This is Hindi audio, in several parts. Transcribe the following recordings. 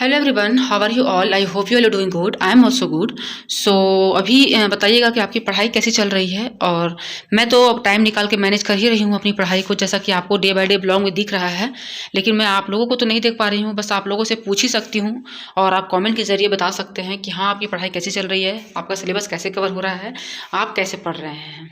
Hello everyone, how are you all? I hope you are doing good. I am also good. So अभी बताइएगा कि आपकी पढ़ाई कैसी चल रही है। और मैं तो अब टाइम निकाल के मैनेज कर ही रही हूँ अपनी पढ़ाई को, जैसा कि आपको डे बाय डे ब्लॉग में दिख रहा है। लेकिन मैं आप लोगों को तो नहीं देख पा रही हूँ, बस आप लोगों से पूछ ही सकती हूँ। और आप कमेंट के ज़रिए बता सकते हैं कि हाँ, आपकी पढ़ाई कैसी चल रही है, आपका सिलेबस कैसे कवर हो रहा है, आप कैसे पढ़ रहे हैं।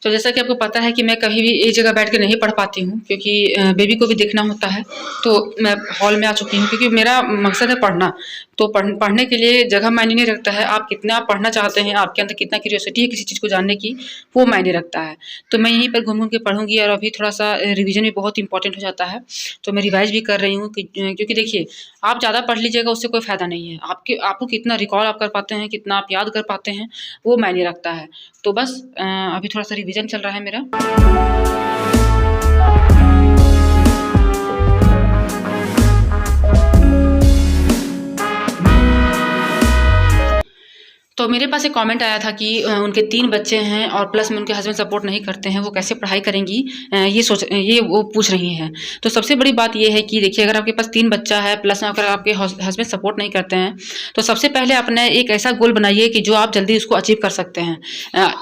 तो जैसा कि आपको पता है कि मैं कभी भी एक जगह बैठ के नहीं पढ़ पाती हूँ, क्योंकि बेबी को भी देखना होता है। तो मैं हॉल में आ चुकी हूँ, क्योंकि मेरा मकसद है पढ़ना। तो पढ़ने के लिए जगह मायने नहीं रखता है, आप कितना पढ़ना चाहते हैं, आपके अंदर कितना क्यूरियोसिटी है किसी चीज़ को जानने की, वो मायने रखता है। तो मैं यहीं पर घूम घूम के पढ़ूंगी, और अभी थोड़ा सा रिवीजन भी बहुत इंपॉर्टेंट हो जाता है। तो मैं रिवाइज भी कर रही हूँ क्योंकि देखिए, आप ज़्यादा पढ़ लीजिएगा उससे कोई फ़ायदा नहीं है। आपको कितना रिकॉल आप कर पाते हैं, कितना आप याद कर पाते हैं, वो मायने रखता है। तो बस अभी थोड़ा सा रिवीजन चल रहा है मेरा। तो मेरे पास एक कमेंट आया था कि उनके 3 बच्चे हैं और प्लस में उनके हस्बैंड सपोर्ट नहीं करते हैं, वो कैसे पढ़ाई करेंगी, ये वो पूछ रही हैं। तो सबसे बड़ी बात ये है कि देखिए, अगर आपके पास 3 बच्चा है प्लस में अगर आपके हस्बैंड सपोर्ट नहीं करते हैं, तो सबसे पहले अपने एक ऐसा गोल बनाइए कि जो आप जल्दी उसको अचीव कर सकते हैं।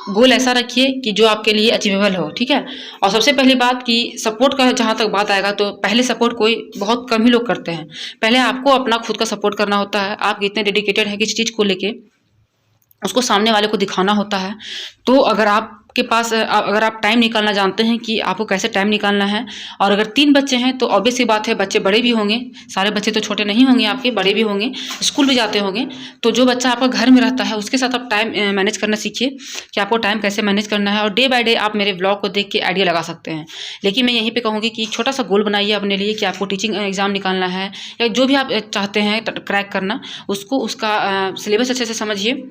गोल ऐसा रखिए कि जो आपके लिए अचीवेबल हो, ठीक है। और सबसे पहली बात कि सपोर्ट का जहाँ तक बात आएगा, तो पहले सपोर्ट कोई बहुत कम ही लोग करते हैं। पहले आपको अपना खुद का सपोर्ट करना होता है। आप कितने डेडिकेटेड हैं किसी चीज़ को लेके, उसको सामने वाले को दिखाना होता है। तो अगर आपके पास अगर आप टाइम निकालना जानते हैं कि आपको कैसे टाइम निकालना है, और अगर 3 बच्चे हैं तो ऑब्वियस सी बात है, बच्चे बड़े भी होंगे। सारे बच्चे तो छोटे नहीं होंगे, आपके बड़े भी होंगे, स्कूल भी जाते होंगे। तो जो बच्चा आपका घर में रहता है उसके साथ आप टाइम मैनेज करना सीखिए कि आपको टाइम कैसे मैनेज करना है। और डे बाय डे आप मेरे ब्लॉग को देख के आइडिया लगा सकते हैं। लेकिन मैं यहीं पे कहूँगी कि छोटा सा गोल बनाइए अपने लिए कि आपको टीचिंग एग्जाम निकालना है, या जो भी आप चाहते हैं क्रैक करना, उसका सिलेबस अच्छे से समझिए,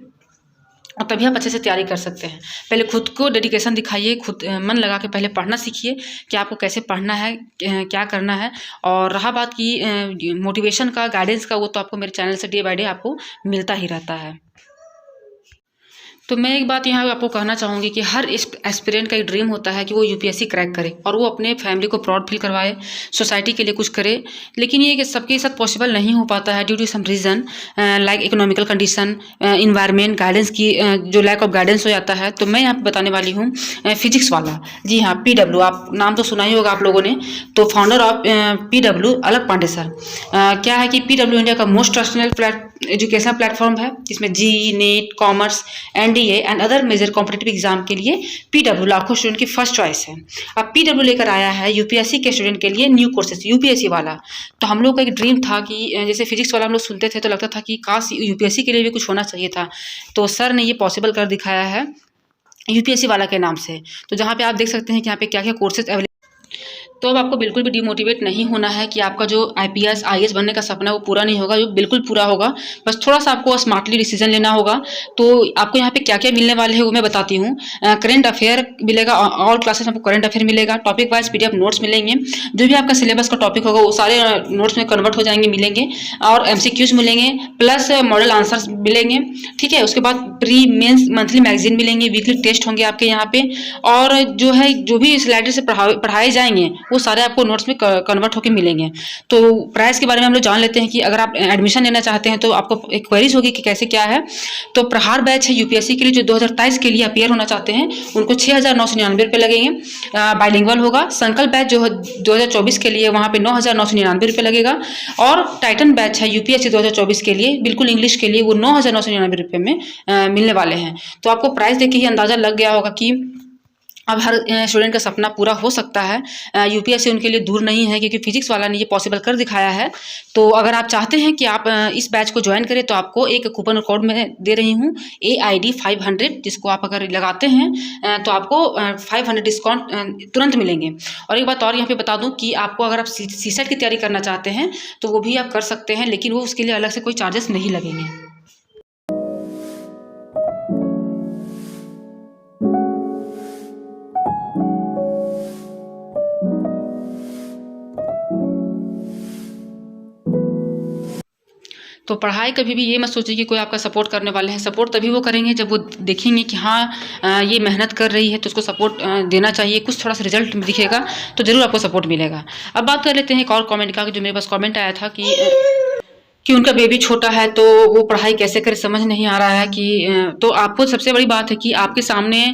और तभी आप अच्छे से तैयारी कर सकते हैं। पहले खुद को डेडिकेशन दिखाइए, खुद मन लगा के पहले पढ़ना सीखिए कि आपको कैसे पढ़ना है, क्या करना है। और रहा बात की मोटिवेशन का, गाइडेंस का, वो तो आपको मेरे चैनल से डे बाय डे आपको मिलता ही रहता है। तो मैं एक बात यहाँ आपको कहना चाहूँगी कि हर एस्पिरेंट का एक ड्रीम होता है कि वो यूपीएससी क्रैक करे, और वो अपने फैमिली को प्राउड फील करवाए, सोसाइटी के लिए कुछ करे। लेकिन ये सबके साथ पॉसिबल नहीं हो पाता है due to some reason, like economical condition, environment, guidance की जो लैक ऑफ गाइडेंस हो जाता है। तो मैं यहाँ पे बताने वाली हूँ फिजिक्स वाला। जी हाँ, पीडब्ल्यू, आप नाम तो सुना ही होगा आप लोगों ने। तो फाउंडर ऑफ पीडब्ल्यू अलग पांडे सर। क्या है कि पीडब्ल्यू इंडिया का मोस्ट ट्रस्टेड एजुकेशनल प्लेटफॉर्म है, जिसमें JEE NEET, commerce, NDA and other major competitive exam के लिए पीडब्ल्यू लाखों स्टूडेंट की फर्स्ट चॉइस है। अब पीडब्ल्यू लेकर आया है यूपीएससी के स्टूडेंट के लिए न्यू कोर्सेज, यूपीएससी वाला। तो हम लोग का एक ड्रीम था कि जैसे फिजिक्स वाला हम लोग सुनते थे तो लगता था कि काश यूपीएससी के लिए भी कुछ होना चाहिए था। तो सर ने ये पॉसिबल कर दिखाया है यूपीएससी वाला के नाम से। तो जहाँ पे आप देख सकते हैं कि यहाँ पे क्या क्या कोर्सेज अवेलेबल। तो अब आपको बिल्कुल भी डिमोटिवेट नहीं होना है कि आपका जो आईपीएस आईएएस बनने का सपना है वो पूरा नहीं होगा, जो बिल्कुल पूरा होगा। बस थोड़ा सा आपको स्मार्टली डिसीजन लेना होगा। तो आपको यहाँ पे क्या क्या मिलने वाले हैं वो मैं बताती हूँ। करंट अफेयर मिलेगा, ऑल क्लासेस में आपको करंट अफेयर मिलेगा, टॉपिक वाइज पीडीएफ नोट्स मिलेंगे। जो भी आपका सिलेबस का टॉपिक होगा वो सारे नोट्स में कन्वर्ट हो जाएंगे, मिलेंगे। और एमसीक्यूज मिलेंगे, प्लस मॉडल आंसर्स मिलेंगे। ठीक है, उसके बाद प्री मेंस मंथली मैगजीन मिलेंगे, वीकली टेस्ट होंगे आपके यहाँ पे। और जो है, जो भी स्लाइडर से पढ़ाए जाएंगे वो सारे आपको नोट्स में कन्वर्ट होकर मिलेंगे। तो प्राइस के बारे में हम लोग जान लेते हैं कि अगर आप एडमिशन लेना चाहते हैं तो आपको एक क्वेरीज होगी कि कैसे क्या है। तो प्रहार बैच है यूपीएससी के लिए, जो 2023 के लिए अपियर होना चाहते हैं, उनको 6,999 लगेंगे, बाइलिंगुअल होगा। संकल्प बैच जो है 2024 के लिए, वहाँ पे 9,999 लगेगा। और टाइटन बैच है यूपीएससी 2024 के लिए, बिल्कुल इंग्लिश के लिए, वो 9,999 में मिलने वाले हैं। तो आपको प्राइस देख के ही अंदाजा लग गया होगा कि अब हर स्टूडेंट का सपना पूरा हो सकता है। यूपीएससी उनके लिए दूर नहीं है, क्योंकि फिजिक्स वाला ने ये पॉसिबल कर दिखाया है। तो अगर आप चाहते हैं कि आप इस बैच को ज्वाइन करें, तो आपको एक कूपन कोड में दे रही हूँ, AID 500, जिसको आप अगर लगाते हैं तो आपको 500 डिस्काउंट तुरंत मिलेंगे। और एक बात और यहाँ पे बता दूँ कि आपको अगर आप सीसेट की तैयारी करना चाहते हैं तो वो भी आप कर सकते हैं, लेकिन वो उसके लिए अलग से कोई चार्जेस नहीं लगेंगे। तो पढ़ाई कभी भी ये मत सोचिए कि कोई आपका सपोर्ट करने वाले हैं। सपोर्ट तभी वो करेंगे जब वो देखेंगे कि हाँ ये मेहनत कर रही है तो उसको सपोर्ट देना चाहिए, कुछ थोड़ा सा रिजल्ट दिखेगा तो ज़रूर आपको सपोर्ट मिलेगा। अब बात कर लेते हैं एक और कमेंट का, जो मेरे पास कमेंट आया था कि उनका बेबी छोटा है तो वो पढ़ाई कैसे करे, समझ नहीं आ रहा है कि तो आपको सबसे बड़ी बात है कि आपके सामने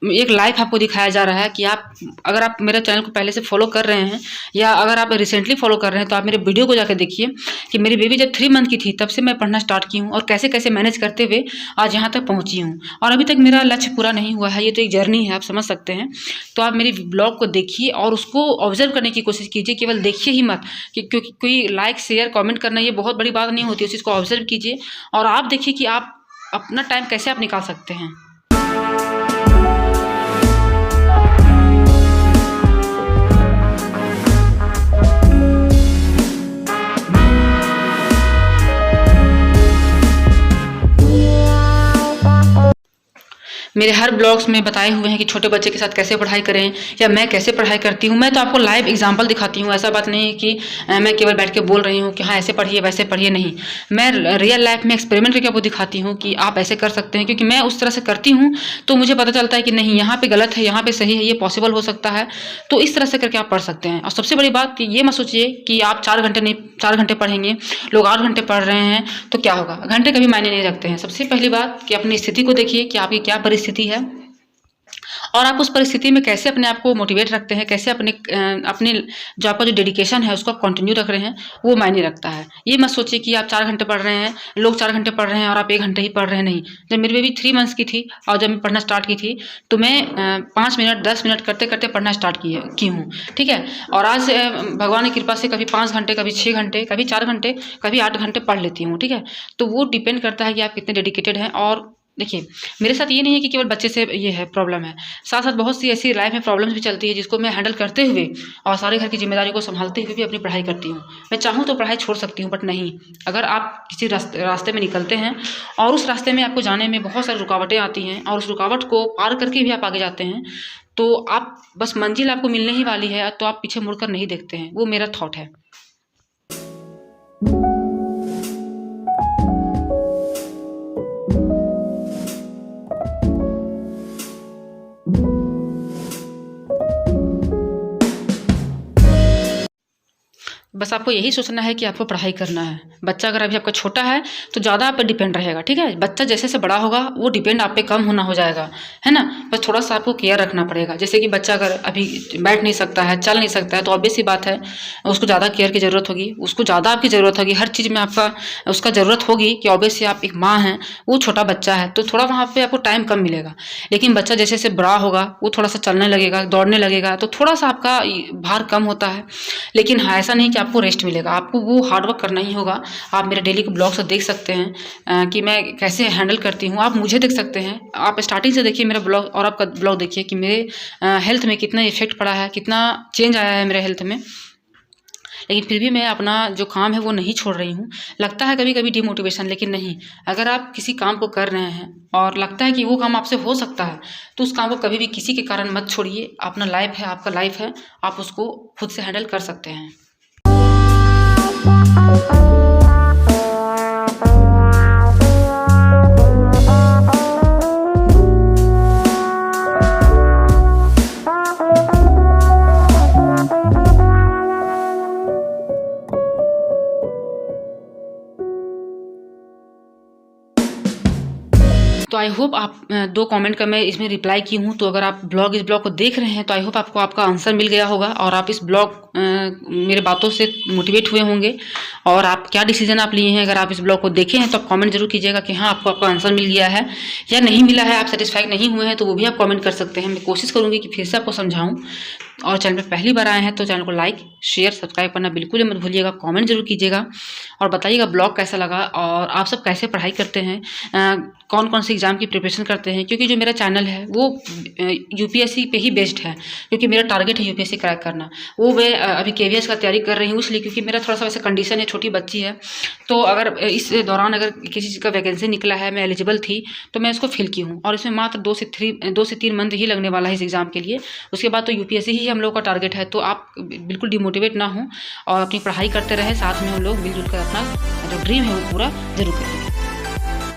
एक लाइफ आपको दिखाया जा रहा है कि आप अगर आप मेरे चैनल को पहले से फॉलो कर रहे हैं या अगर आप रिसेंटली फॉलो कर रहे हैं तो आप मेरे वीडियो को जाकर देखिए कि मेरी बेबी जब 3 मंथ की थी तब से मैं पढ़ना स्टार्ट की हूँ और कैसे कैसे मैनेज करते हुए आज यहाँ तक पहुँची हूँ और अभी तक मेरा लक्ष्य पूरा नहीं हुआ है। ये तो एक जर्नी है, आप समझ सकते हैं। तो आप मेरी ब्लॉग को देखिए और उसको ऑब्जर्व करने की कोशिश कीजिए, केवल देखिए ही मत कि क्योंकि कोई लाइक शेयर कॉमेंट करना ये बहुत बड़ी बात नहीं होती। उस चीज़ को ऑब्जर्व कीजिए और आप देखिए कि आप अपना टाइम कैसे आप निकाल सकते हैं। मेरे हर ब्लॉग्स में बताए हुए हैं कि छोटे बच्चे के साथ कैसे पढ़ाई करें या मैं कैसे पढ़ाई करती हूँ। मैं तो आपको लाइव एग्जांपल दिखाती हूँ, ऐसा बात नहीं है कि मैं केवल बैठ के बोल रही हूँ कि हाँ ऐसे पढ़िए वैसे पढ़िए, नहीं। मैं रियल लाइफ में एक्सपेरिमेंट करके आपको दिखाती हूँ कि आप ऐसे कर सकते हैं, क्योंकि मैं उस तरह से करती हूँ तो मुझे पता चलता है कि नहीं यहाँ पे गलत है, यहाँ पे सही है, ये पॉसिबल हो सकता है। तो इस तरह से करके आप पढ़ सकते हैं। और सबसे बड़ी बात ये मत सोचिए कि आप 4 घंटे पढ़ेंगे, लोग 8 घंटे पढ़ रहे हैं तो क्या होगा। घंटे कभी मायने नहीं रखते हैं। सबसे पहली बात कि अपनी स्थिति को देखिए कि आपकी क्या परिस्थिति है और आप उस परिस्थिति में कैसे अपने आप को मोटिवेट रखते हैं, कैसे अपने जो आपका जो डेडिकेशन है उसको कंटिन्यू रख रहे हैं, वो मायने रखता है। ये मत सोचिए कि आप 4 घंटे पढ़ रहे हैं, लोग 4 घंटे पढ़ रहे हैं और आप 1 घंटे ही पढ़ रहे हैं, नहीं। जब मेरी बेबी 3 मंथ्स की थी और जब मैं पढ़ना स्टार्ट की थी तो मैं 5 मिनट 10 मिनट करते करते पढ़ना स्टार्ट की हूँ, ठीक है। और आज भगवान की कृपा से कभी 5 घंटे, कभी 6 घंटे, कभी 4 घंटे, कभी 8 घंटे पढ़ लेती हूँ, ठीक है। तो वो डिपेंड करता है कि आप कितने डेडिकेटेड हैं। और देखिए मेरे साथ ये नहीं है कि केवल बच्चे से ये है प्रॉब्लम है, साथ साथ बहुत सी ऐसी लाइफ में प्रॉब्लम्स भी चलती है जिसको मैं हैंडल करते हुए और सारे घर की जिम्मेदारी को संभालते हुए भी अपनी पढ़ाई करती हूँ। मैं चाहूँ तो पढ़ाई छोड़ सकती हूँ, बट नहीं। अगर आप किसी रास्ते में निकलते हैं और उस रास्ते में आपको जाने में बहुत सारी रुकावटें आती हैं और उस रुकावट को पार करके भी आप आगे जाते हैं तो आप बस मंजिल आपको मिलने ही वाली है, तो आप पीछे मुड़कर नहीं देखते हैं। वो मेरा थॉट है। बस आपको यही सोचना है कि आपको पढ़ाई करना है। बच्चा अगर अभी आपका छोटा है तो ज़्यादा आप पे डिपेंड रहेगा, ठीक है। बच्चा जैसे जैसे बड़ा होगा वो डिपेंड आप पे कम होना हो जाएगा, है ना। बस थोड़ा सा आपको केयर रखना पड़ेगा। जैसे कि बच्चा अगर अभी बैठ नहीं सकता है, चल नहीं सकता है, तो ऑब्वियस सी बात है उसको ज़्यादा केयर की ज़रूरत होगी, उसको ज़्यादा आपकी ज़रूरत होगी, हर चीज़ में आपका उसका ज़रूरत होगी कि ऑब्वियसली आप एक माँ हैं, वो छोटा बच्चा है तो थोड़ा वहाँ पर आपको टाइम कम मिलेगा। लेकिन बच्चा जैसे जैसे बड़ा होगा वो थोड़ा सा चलने लगेगा, दौड़ने लगेगा, तो थोड़ा सा आपका भार कम होता है। लेकिन हाँ, ऐसा नहीं कि आपको रेस्ट मिलेगा, आपको वो हार्डवर्क करना ही होगा। आप मेरे डेली के ब्लॉग से देख सकते हैं कि मैं कैसे हैंडल करती हूँ। आप मुझे देख सकते हैं, आप स्टार्टिंग से देखिए मेरा ब्लॉग और आपका ब्लॉग देखिए कि मेरे हेल्थ में कितना इफेक्ट पड़ा है, कितना चेंज आया है मेरे हेल्थ में। लेकिन फिर भी मैं अपना जो काम है वो नहीं छोड़ रही हूँ। लगता है कभी कभी डिमोटिवेशन, लेकिन नहीं। अगर आप किसी काम को कर रहे हैं और लगता है कि वो काम आपसे हो सकता है तो उस काम को कभी भी किसी के कारण मत छोड़िए। अपना लाइफ है, आपका लाइफ है, आप उसको खुद से हैंडल कर सकते हैं। तो आई होप आप 2 कमेंट का मैं इसमें रिप्लाई की हूँ। तो अगर आप इस ब्लॉग को देख रहे हैं तो आई होप आपको आपका आंसर मिल गया होगा और आप इस ब्लॉग मेरे बातों से मोटिवेट हुए होंगे और आप क्या डिसीजन आप लिए हैं। अगर आप इस ब्लॉग को देखे हैं तो आप कमेंट जरूर कीजिएगा कि हाँ आपको आपका आंसर मिल गया है या नहीं मिला है, आप सेटिस्फाइड नहीं हुए हैं तो वो भी आप कमेंट कर सकते हैं। मैं कोशिश करूँगी कि फिर से आपको समझाऊँ। और चैनल में पहली बार आए हैं तो चैनल को लाइक शेयर सब्सक्राइब करना बिल्कुल मत भूलिएगा। कमेंट जरूर कीजिएगा और बताइएगा ब्लॉग कैसा लगा और आप सब कैसे पढ़ाई करते हैं, कौन कौन से एग्ज़ाम की प्रिपरेशन करते हैं। क्योंकि जो मेरा चैनल है वो यूपीएससी पे ही बेस्ड है, क्योंकि मेरा टारगेट है यूपीएससी क्रैक करना। वो मैं अभी केवीएस का तैयारी कर रही हूँ, इसलिए क्योंकि मेरा थोड़ा सा वैसे कंडीशन है, छोटी बच्ची है। तो अगर इस दौरान अगर किसी चीज़ का वैकेंसी निकला है, मैं एलिजिबल थी तो मैं इसको फिल की हूँ और इसमें मात्र 2 से 3 मंथ ही लगने वाला है इस एग्ज़ाम के लिए। उसके बाद तो यूपीएससी ही हम लोग का टारगेट है। तो आप बिल्कुल डिमोटिवेट ना हो और अपनी पढ़ाई करते रहें, साथ में हम लोग मिलजुल कर अपना जो ड्रीम है वो पूरा ज़रूर करेंगे।